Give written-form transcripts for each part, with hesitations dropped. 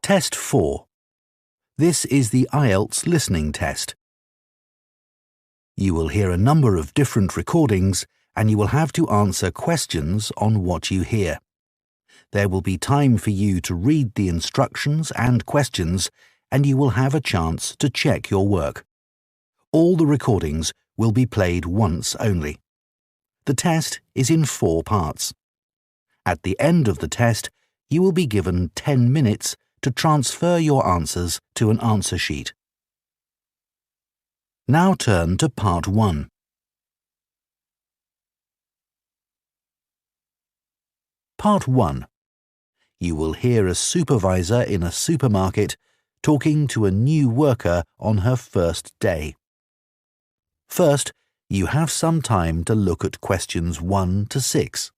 Test 4. This is the IELTS listening test. You will hear a number of different recordings and you will have to answer questions on what you hear. There will be time for you to read the instructions and questions and you will have a chance to check your work. All the recordings will be played once only. The test is in 4 parts. At the end of the test, you will be given 10 minutes to transfer your answers to an answer sheet. Now turn to Part 1. Part 1. You will hear a supervisor in a supermarket talking to a new worker on her first day. First, you have some time to look at questions 1 to 6.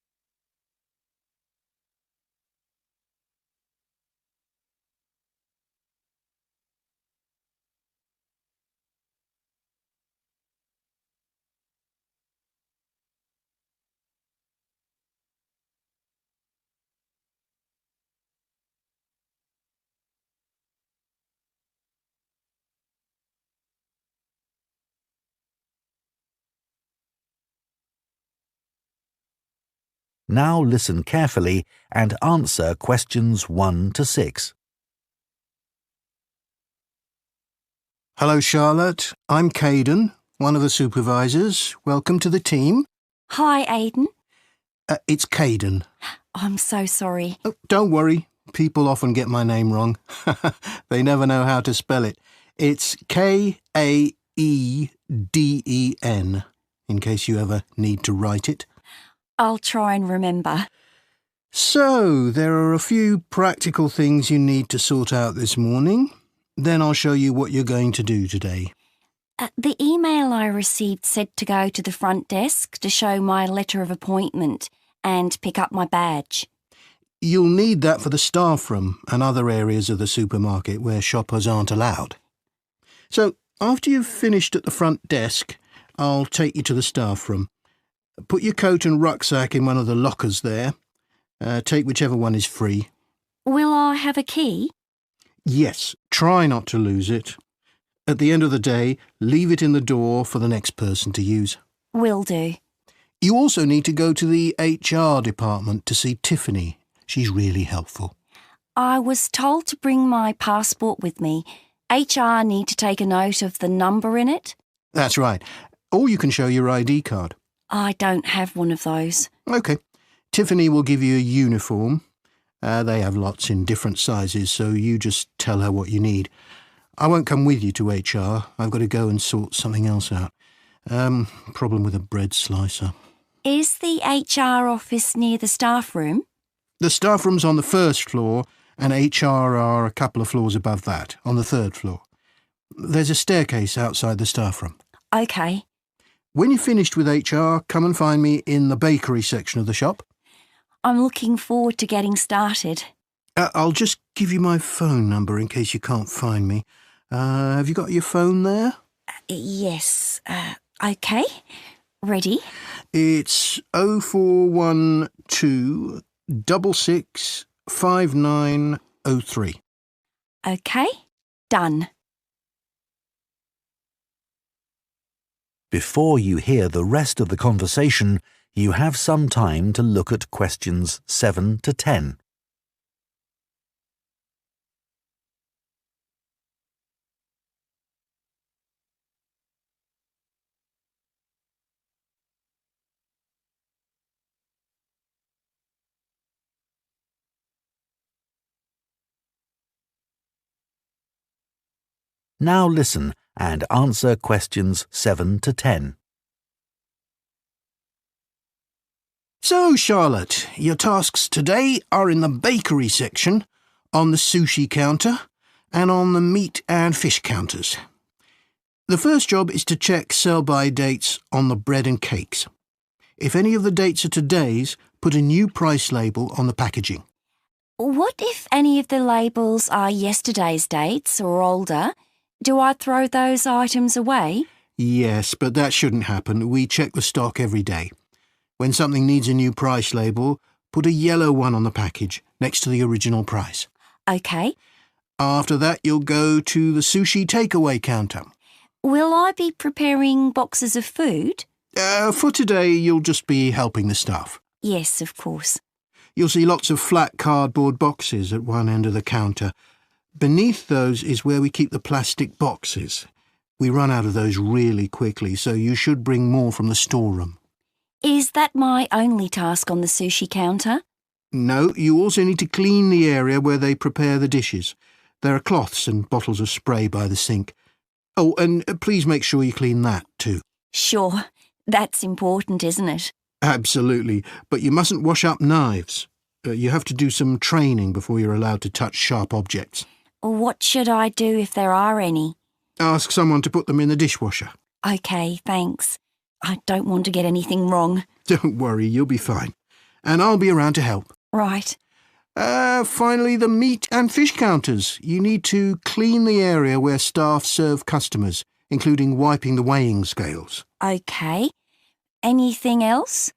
Now listen carefully and answer questions 1 to 6. Hello, Charlotte. I'm Caden, one of the supervisors. Welcome to the team. Hi, Aidan. It's Caden. I'm so sorry. Oh, don't worry. People often get my name wrong. They never know how to spell it. It's Kaeden, in case you ever need to write it. I'll try and remember. So, there are a few practical things you need to sort out this morning. Then I'll show you what you're going to do today. The email I received said to go to the front desk to show my letter of appointment and pick up my badge. You'll need that for the staff room and other areas of the supermarket where shoppers aren't allowed. So, after you've finished at the front desk, I'll take you to the staff room. Put your coat and rucksack in one of the lockers there. Take whichever one is free. Will I have a key? Yes, try not to lose it. At the end of the day, leave it in the door for the next person to use. Will do. You also need to go to the HR department to see Tiffany. She's really helpful. I was told to bring my passport with me. HR need to take a note of the number in it. That's right. Or you can show your ID card. I don't have one of those. OK. Tiffany will give you a uniform. They have lots in different sizes, so you just tell her what you need. I won't come with you to HR. I've got to go and sort something else out. Problem with a bread slicer. Is the HR office near the staff room? The staff room's on the 1st floor, and HR are a couple of floors above that, on the 3rd floor. There's a staircase outside the staff room. OK. When you're finished with HR, come and find me in the bakery section of the shop. I'm looking forward to getting started. I'll just give you my phone number in case you can't find me. Have you got your phone there? Yes. OK. Ready? It's 0412 66 5903. OK. Done. Before you hear the rest of the conversation, you have some time to look at questions 7 to 10. Now listen and answer questions 7 to 10. So, Charlotte, your tasks today are in the bakery section, on the sushi counter, and on the meat and fish counters. The first job is to check sell-by dates on the bread and cakes. If any of the dates are today's, put a new price label on the packaging. What if any of the labels are yesterday's dates or older? Do I throw those items away? Yes, but that shouldn't happen. We check the stock every day. When something needs a new price label, put a yellow one on the package, next to the original price. OK. After that, you'll go to the sushi takeaway counter. Will I be preparing boxes of food? For today, you'll just be helping the staff. Yes, of course. You'll see lots of flat cardboard boxes at one end of the counter. Beneath those is where we keep the plastic boxes. We run out of those really quickly, so you should bring more from the storeroom. Is that my only task on the sushi counter? No, you also need to clean the area where they prepare the dishes. There are cloths and bottles of spray by the sink. Oh, and please make sure you clean that too. Sure, that's important, isn't it? Absolutely, but you mustn't wash up knives. You have to do some training before you're allowed to touch sharp objects. What should I do if there are any? Ask someone to put them in the dishwasher. OK, thanks. I don't want to get anything wrong. Don't worry, you'll be fine. And I'll be around to help. Right. Finally, the meat and fish counters. You need to clean the area where staff serve customers, including wiping the weighing scales. OK. Anything else?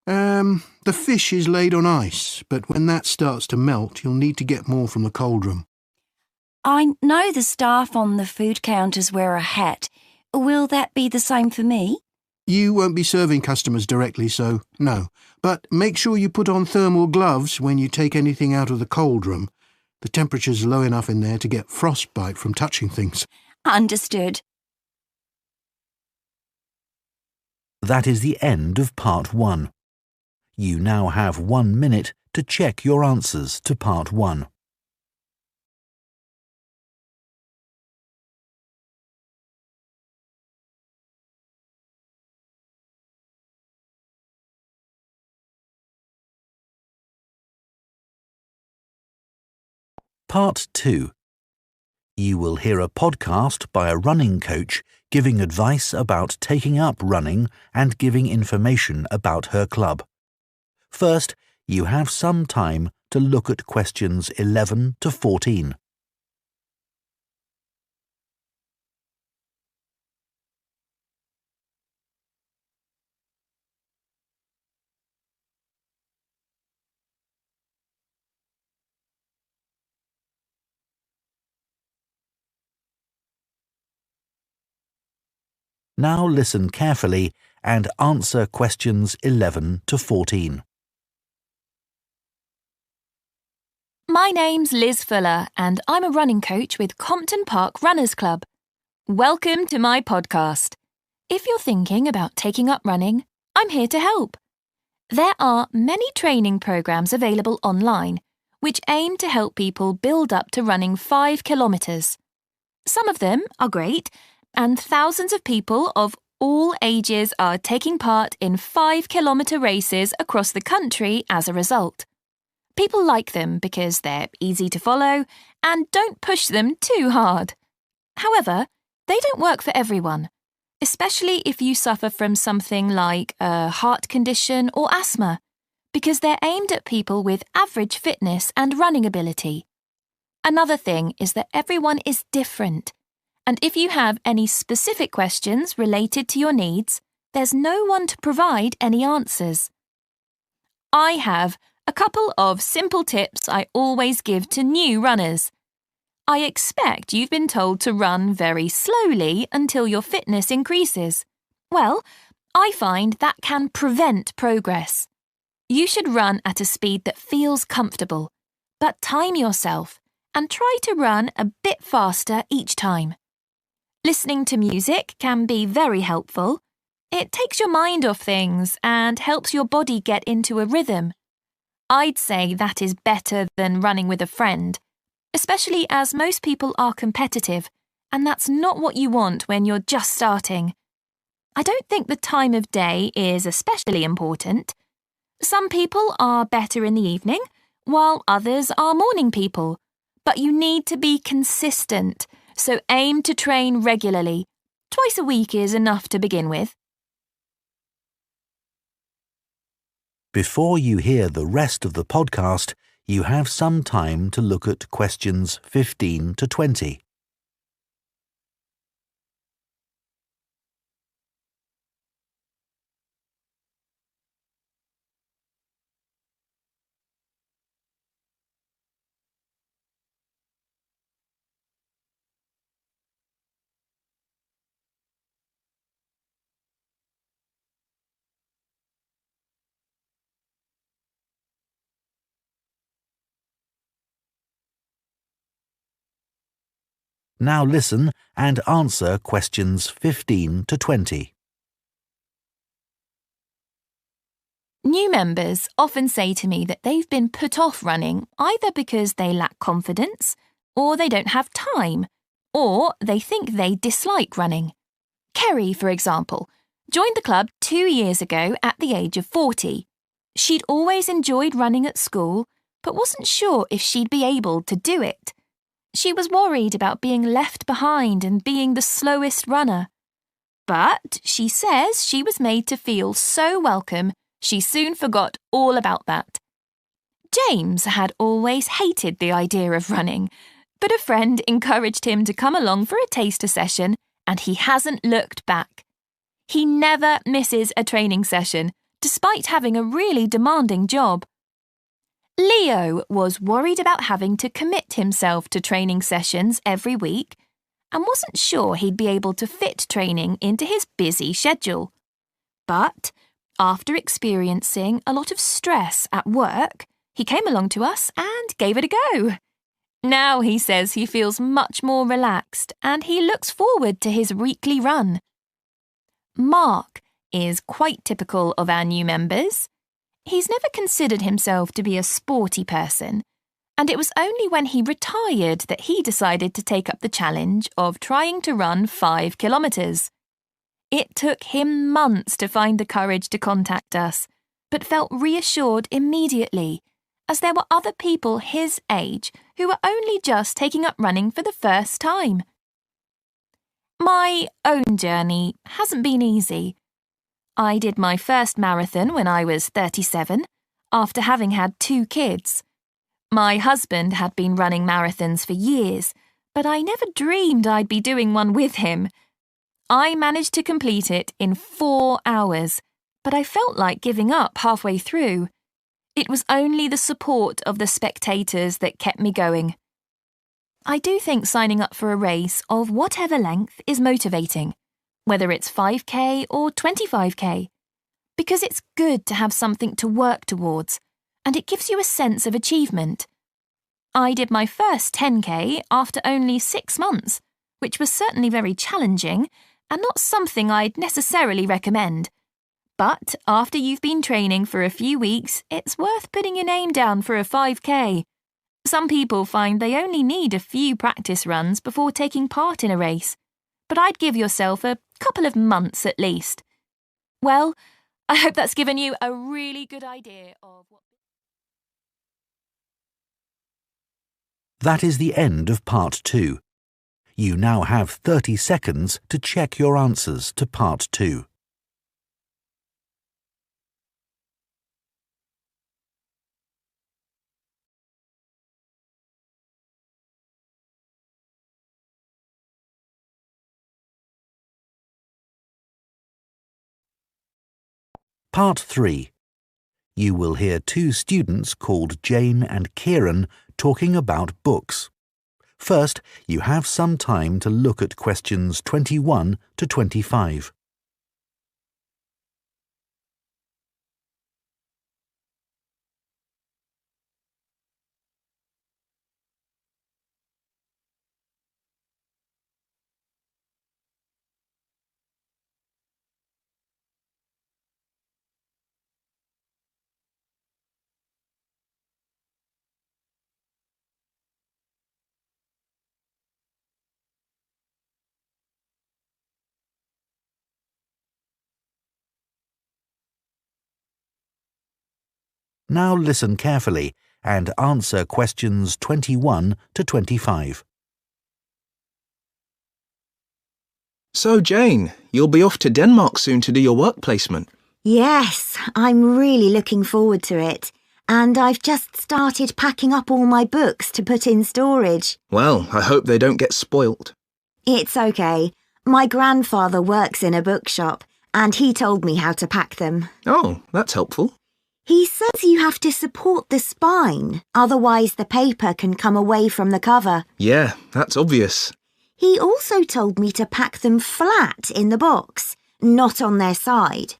The fish is laid on ice, but when that starts to melt, you'll need to get more from the cold room. I know the staff on the food counters wear a hat. Will that be the same for me? You won't be serving customers directly, so no. But make sure you put on thermal gloves when you take anything out of the cold room. The temperature's low enough in there to get frostbite from touching things. Understood. That is the end of part 1. You now have 1 minute to check your answers to part 1. Part 2. You will hear a podcast by a running coach giving advice about taking up running and giving information about her club. First, you have some time to look at questions 11 to 14. Now listen carefully and answer questions 11 to 14. My name's Liz Fuller and I'm a running coach with Compton Park Runners Club. Welcome to my podcast. If you're thinking about taking up running, I'm here to help. There are many training programs available online which aim to help people build up to running 5 kilometres. Some of them are great, and thousands of people of all ages are taking part in 5-kilometre races across the country as a result. People like them because they're easy to follow and don't push them too hard. However, they don't work for everyone, especially if you suffer from something like a heart condition or asthma, because they're aimed at people with average fitness and running ability. Another thing is that everyone is different. And if you have any specific questions related to your needs, there's no one to provide any answers. I have a couple of simple tips I always give to new runners. I expect you've been told to run very slowly until your fitness increases. Well, I find that can prevent progress. You should run at a speed that feels comfortable, but time yourself and try to run a bit faster each time. Listening to music can be very helpful. It takes your mind off things and helps your body get into a rhythm. I'd say that is better than running with a friend, especially as most people are competitive, and that's not what you want when you're just starting. I don't think the time of day is especially important. Some people are better in the evening, while others are morning people. But you need to be consistent, so aim to train regularly. Twice a week is enough to begin with. Before you hear the rest of the podcast, you have some time to look at questions 15 to 20. Now listen and answer questions 15 to 20. New members often say to me that they've been put off running either because they lack confidence, or they don't have time, or they think they dislike running. Kerry, for example, joined the club 2 years ago at the age of 40. She'd always enjoyed running at school, but wasn't sure if she'd be able to do it. She was worried about being left behind and being the slowest runner. But she says she was made to feel so welcome, she soon forgot all about that. James had always hated the idea of running, but a friend encouraged him to come along for a taster session, and he hasn't looked back. He never misses a training session, despite having a really demanding job. Leo was worried about having to commit himself to training sessions every week and wasn't sure he'd be able to fit training into his busy schedule. But after experiencing a lot of stress at work, he came along to us and gave it a go. Now he says he feels much more relaxed and he looks forward to his weekly run. Mark is quite typical of our new members. He's never considered himself to be a sporty person, and it was only when he retired that he decided to take up the challenge of trying to run 5 kilometres. It took him months to find the courage to contact us, but felt reassured immediately, as there were other people his age who were only just taking up running for the first time. My own journey hasn't been easy. I did my first marathon when I was 37, after having had 2 kids. My husband had been running marathons for years, but I never dreamed I'd be doing one with him. I managed to complete it in 4 hours, but I felt like giving up halfway through. It was only the support of the spectators that kept me going. I do think signing up for a race of whatever length is motivating, whether it's 5k or 25k, because it's good to have something to work towards, and it gives you a sense of achievement. I did my first 10k after only 6 months, which was certainly very challenging and not something I'd necessarily recommend. But after you've been training for a few weeks, it's worth putting your name down for a 5k. Some people find they only need a few practice runs before taking part in a race, but I'd give yourself a couple of months at least. Well, I hope that's given you a really good idea of what... That is the end of Part 2. You now have 30 seconds to check your answers to Part 2. Part 3. You will hear 2 students called Jane and Kieran talking about books. First, you have some time to look at questions 21 to 25. Now listen carefully and answer questions 21 to 25. So, Jane, you'll be off to Denmark soon to do your work placement. Yes, I'm really looking forward to it. And I've just started packing up all my books to put in storage. Well, I hope they don't get spoilt. It's okay. My grandfather works in a bookshop, and he told me how to pack them. Oh, that's helpful. He says you have to support the spine, otherwise the paper can come away from the cover. Yeah, that's obvious. He also told me to pack them flat in the box, not on their side.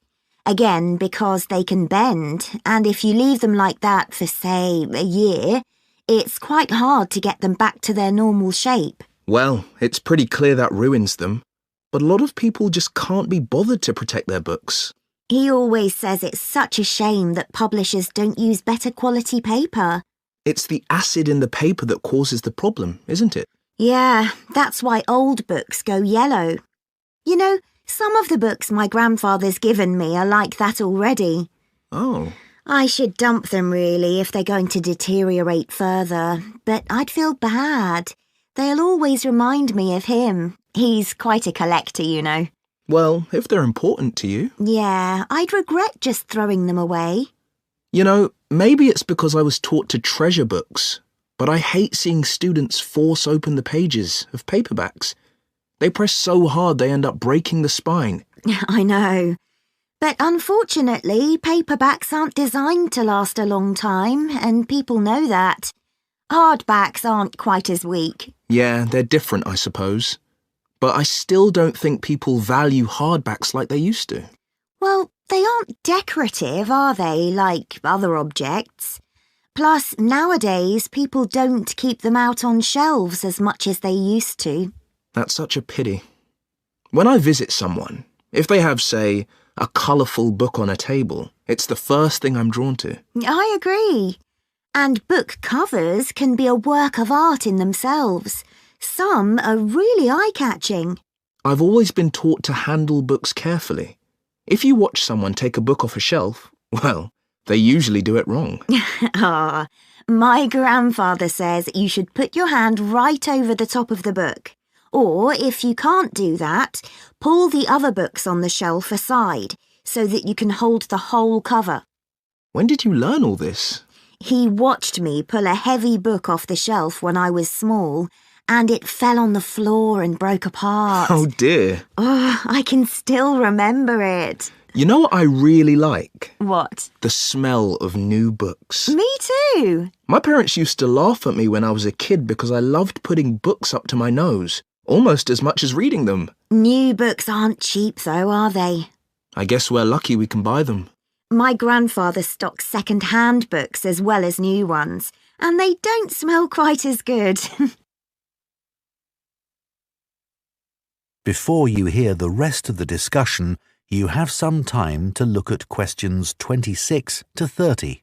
Again, because they can bend, and if you leave them like that for, say, a year, it's quite hard to get them back to their normal shape. Well, it's pretty clear that ruins them. But a lot of people just can't be bothered to protect their books. He always says it's such a shame that publishers don't use better quality paper. It's the acid in the paper that causes the problem, isn't it? Yeah, that's why old books go yellow. You know, some of the books my grandfather's given me are like that already. Oh. I should dump them really if they're going to deteriorate further, but I'd feel bad. They'll always remind me of him. He's quite a collector, you know. Well, if they're important to you. Yeah, I'd regret just throwing them away. You know, maybe it's because I was taught to treasure books, but I hate seeing students force open the pages of paperbacks. They press so hard they end up breaking the spine. I know. But unfortunately, paperbacks aren't designed to last a long time, and people know that. Hardbacks aren't quite as weak. Yeah, they're different, I suppose. But I still don't think people value hardbacks like they used to. Well, they aren't decorative, are they, like other objects? Plus, nowadays, people don't keep them out on shelves as much as they used to. That's such a pity. When I visit someone, if they have, say, a colourful book on a table, it's the first thing I'm drawn to. I agree. And book covers can be a work of art in themselves. Some are really eye-catching. I've always been taught to handle books carefully. If you watch someone take a book off a shelf, well, they usually do it wrong. Ah, my grandfather says you should put your hand right over the top of the book. Or, if you can't do that, pull the other books on the shelf aside so that you can hold the whole cover. When did you learn all this? He watched me pull a heavy book off the shelf when I was small, and it fell on the floor and broke apart. Oh dear. Oh, I can still remember it. You know what I really like? What? The smell of new books. Me too. My parents used to laugh at me when I was a kid because I loved putting books up to my nose, almost as much as reading them. New books aren't cheap though, are they? I guess we're lucky we can buy them. My grandfather stocks second-hand books as well as new ones, and they don't smell quite as good. Before you hear the rest of the discussion, you have some time to look at questions 26 to 30.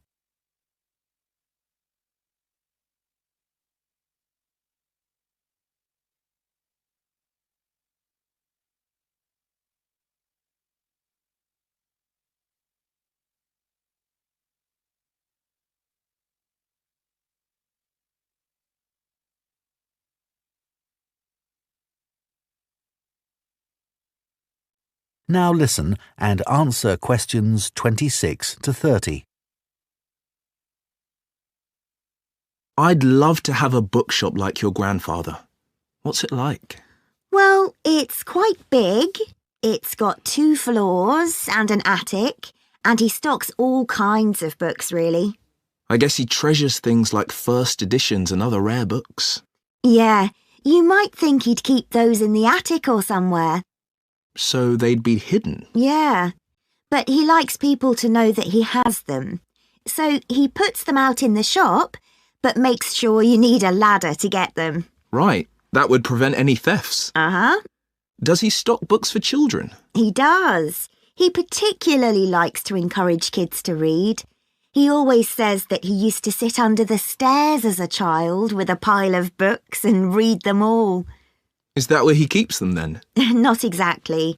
Now listen and answer questions 26 to 30. I'd love to have a bookshop like your grandfather. What's it like? Well, it's quite big. It's got 2 floors and an attic, and he stocks all kinds of books, really. I guess he treasures things like first editions and other rare books. Yeah, you might think he'd keep those in the attic or somewhere. So they'd be hidden? Yeah, but he likes people to know that he has them. So he puts them out in the shop, but makes sure you need a ladder to get them. Right, that would prevent any thefts. Uh-huh. Does he stock books for children? He does. He particularly likes to encourage kids to read. He always says that he used to sit under the stairs as a child with a pile of books and read them all. Is that where he keeps them then? Not exactly.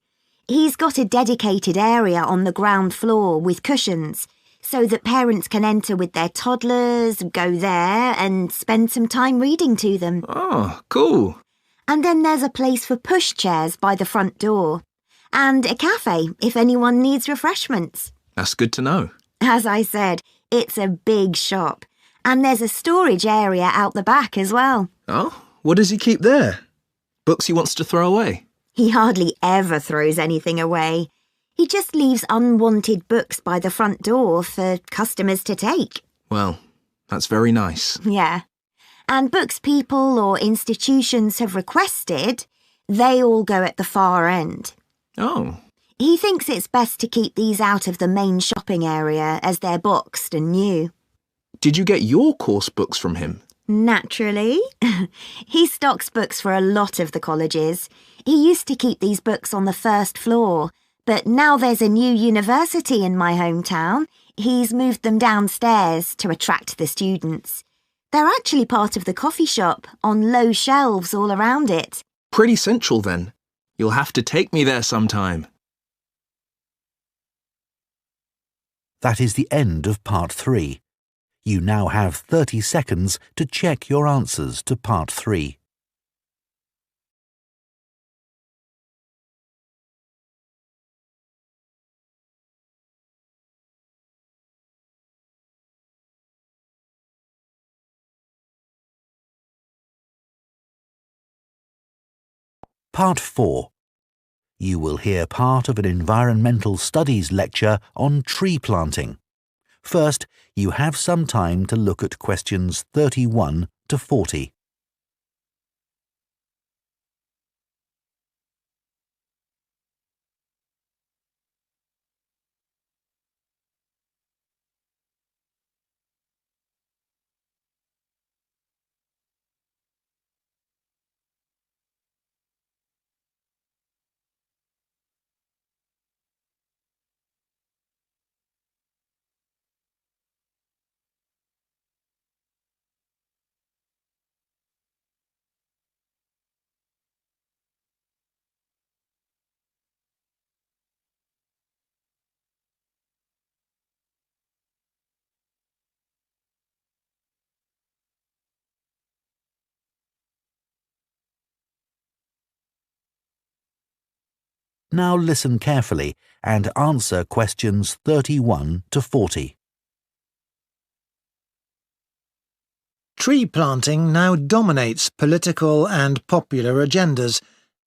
He's got a dedicated area on the ground floor with cushions, so that parents can enter with their toddlers, go there and spend some time reading to them. Oh, cool. And then there's a place for pushchairs by the front door, and a cafe if anyone needs refreshments. That's good to know. As I said, it's a big shop, and there's a storage area out the back as well. Oh, what does he keep there? Books he wants to throw away? He hardly ever throws anything away. He just leaves unwanted books by the front door for customers to take. Well, that's very nice. Yeah. And books people or institutions have requested, they all go at the far end. Oh. He thinks it's best to keep these out of the main shopping area as they're boxed and new. Did you get your course books from him? Naturally. He stocks books for a lot of the colleges. He used to keep these books on the first floor, but now there's a new university in my hometown. He's moved them downstairs to attract the students. They're actually part of the coffee shop, on low shelves all around it. Pretty central then. You'll have to take me there sometime. That is the end of Part 3. You now have 30 seconds to check your answers to Part 3. Part 4. You will hear part of an environmental studies lecture on tree planting. First, you have some time to look at questions 31 to 40. Now listen carefully and answer questions 31 to 40. Tree planting now dominates political and popular agendas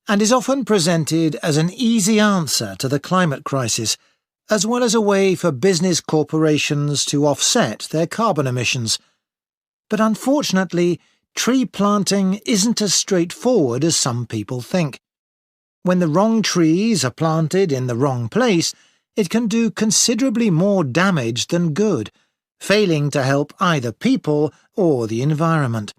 and is often presented as an easy answer to the climate crisis, as well as a way for business corporations to offset their carbon emissions. But unfortunately, tree planting isn't as straightforward as some people think. When the wrong trees are planted in the wrong place, it can do considerably more damage than good, failing to help either people or the environment.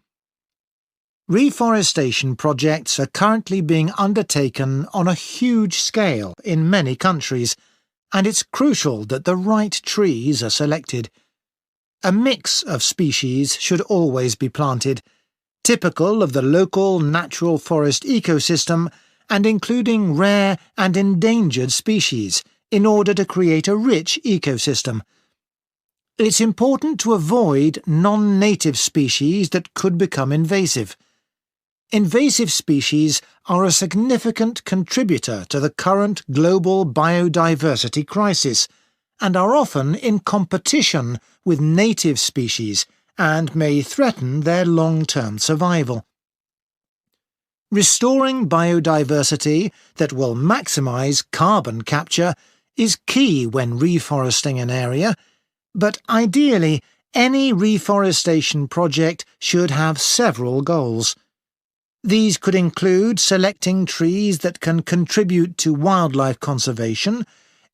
Reforestation projects are currently being undertaken on a huge scale in many countries, and it's crucial that the right trees are selected. A mix of species should always be planted, typical of the local natural forest ecosystem and including rare and endangered species, in order to create a rich ecosystem. It's important to avoid non-native species that could become invasive. Invasive species are a significant contributor to the current global biodiversity crisis and are often in competition with native species and may threaten their long-term survival. Restoring biodiversity that will maximise carbon capture is key when reforesting an area, but ideally any reforestation project should have several goals. These could include selecting trees that can contribute to wildlife conservation,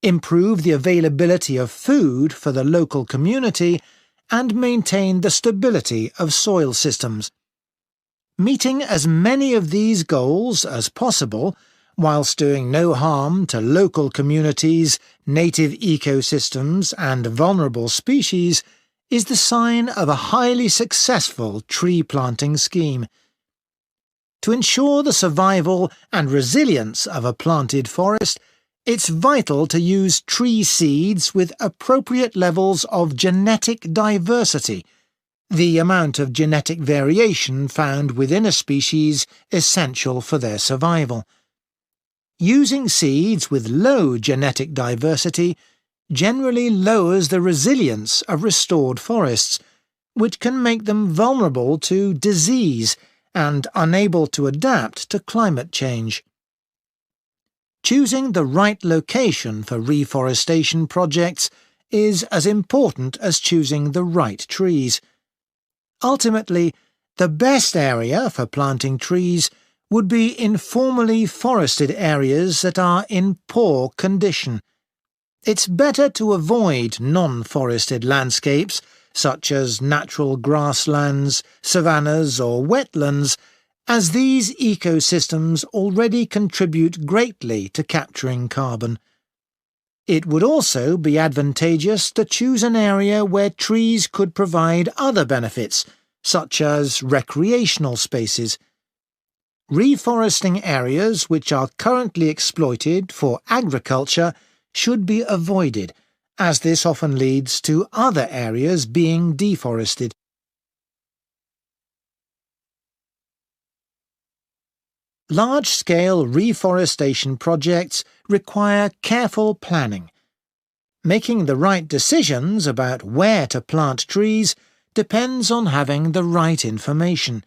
improve the availability of food for the local community, and maintain the stability of soil systems. Meeting as many of these goals as possible, whilst doing no harm to local communities, native ecosystems, and vulnerable species, is the sign of a highly successful tree planting scheme. To ensure the survival and resilience of a planted forest, it's vital to use tree seeds with appropriate levels of genetic diversity, the amount of genetic variation found within a species essential for their survival. Using seeds with low genetic diversity generally lowers the resilience of restored forests, which can make them vulnerable to disease and unable to adapt to climate change. Choosing the right location for reforestation projects is as important as choosing the right trees. Ultimately, the best area for planting trees would be informally forested areas that are in poor condition. It's better to avoid non-forested landscapes such as natural grasslands, savannas or wetlands, as these ecosystems already contribute greatly to capturing carbon. It would also be advantageous to choose an area where trees could provide other benefits, such as recreational spaces. Reforesting areas which are currently exploited for agriculture should be avoided, as this often leads to other areas being deforested. Large-scale reforestation projects require careful planning. Making the right decisions about where to plant trees depends on having the right information.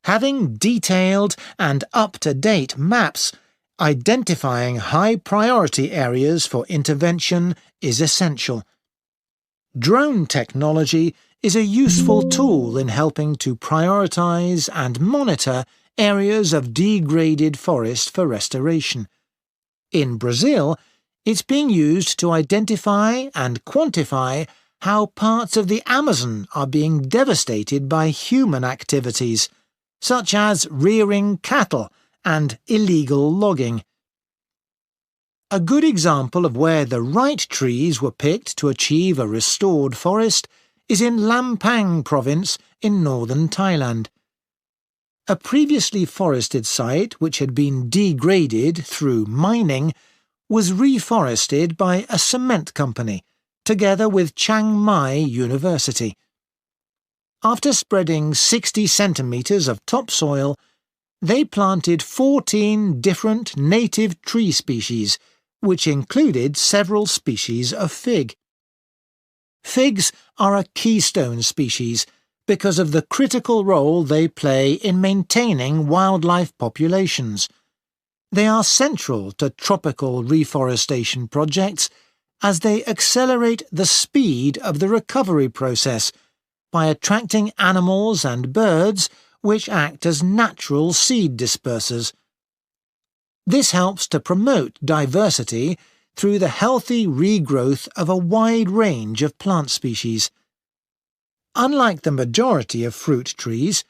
Having detailed and up-to-date maps identifying high-priority areas for intervention is essential. Drone technology is a useful tool in helping to prioritise and monitor areas of degraded forest for restoration. In Brazil, it's being used to identify and quantify how parts of the Amazon are being devastated by human activities, such as rearing cattle and illegal logging. A good example of where the right trees were picked to achieve a restored forest is in Lampang province in northern Thailand. A previously forested site which had been degraded through mining was reforested by a cement company, together with Chiang Mai University. After spreading 60 centimetres of topsoil, they planted 14 different native tree species, which included several species of fig. Figs are a keystone species because of the critical role they play in maintaining wildlife populations. They are central to tropical reforestation projects as they accelerate the speed of the recovery process by attracting animals and birds which act as natural seed dispersers. This helps to promote diversity through the healthy regrowth of a wide range of plant species. Unlike the majority of fruit trees,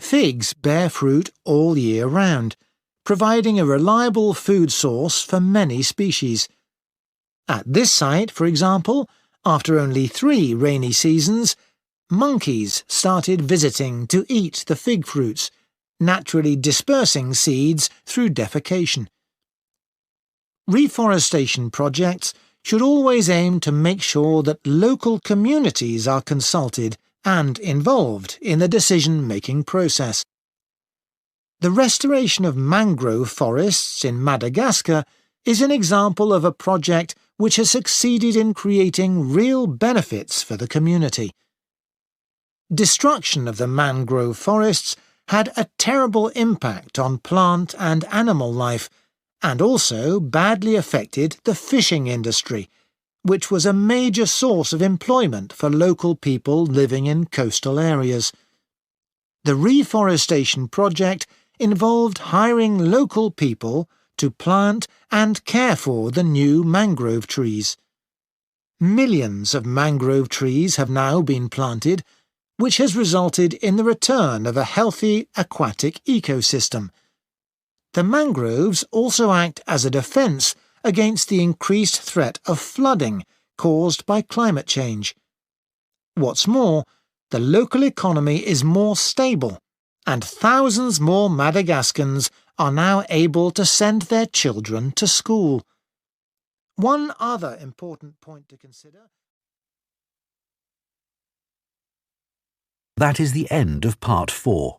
figs bear fruit all year round, providing a reliable food source for many species. At this site, for example, after only 3 rainy seasons, monkeys started visiting to eat the fig fruits, naturally dispersing seeds through defecation. Reforestation projects should always aim to make sure that local communities are consulted and involved in the decision-making process. The restoration of mangrove forests in Madagascar is an example of a project which has succeeded in creating real benefits for the community. Destruction of the mangrove forests had a terrible impact on plant and animal life, and also badly affected the fishing industry, which was a major source of employment for local people living in coastal areas. The reforestation project involved hiring local people to plant and care for the new mangrove trees. Millions of mangrove trees have now been planted, which has resulted in the return of a healthy aquatic ecosystem. The mangroves also act as a defence against the increased threat of flooding caused by climate change. What's more, the local economy is more stable, and thousands more Madagascans are now able to send their children to school. One other important point to consider. That is the end of part 4.